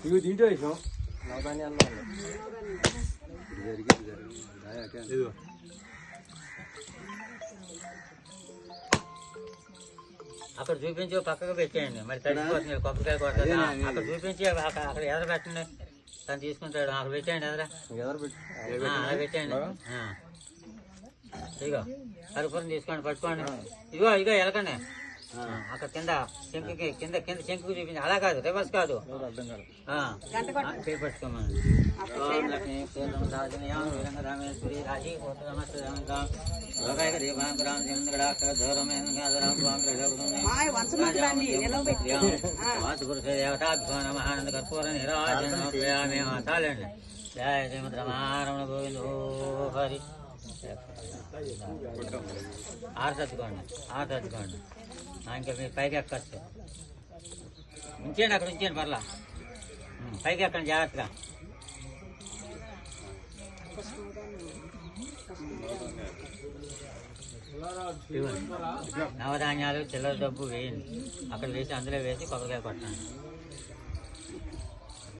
ఇవి తింటే వేసాం అక్కడ చూపించి పక్కకు పెట్టేయండి మరి తడిపోతుంది కొబ్బరికాయ కొట్టదు అక్కడ చూపించి అక్కడ ఎదర పెట్టండి తను తీసుకుంటాడు అక్కడ పెట్టేయండి ఎదర పెట్టేయండి ఇదిగో కరుపురం తీసుకోండి పట్టుకోండి ఇదిగో ఇదిగో ఎలకండి అక్కడ కింద శంకుకి కింద కింద శంకుకి చూపించి అలా కాదు రివర్స్ కాదు చేపట్టుకోమని రామేశ్వరి రాజీ దేవతాభ్యోనమానంద కర్పూర నిరాజనమే చాలండి జయ శ్రీమద్ రమారమణ గోవిందో హరి ఆరతచ్చుకోండి ఇంకా మీరు పైకి ఎక్కచ్చు ఉంచేయండి అక్కడ ఉంచేయండి పర్లా పైకి ఎక్కండి జాగ్రత్తగా నవధాన్యాలు చిల్లర డబ్బు వేయండి అక్కడ వేసి అందులో వేసి కొబ్బరికాయ కొట్టండి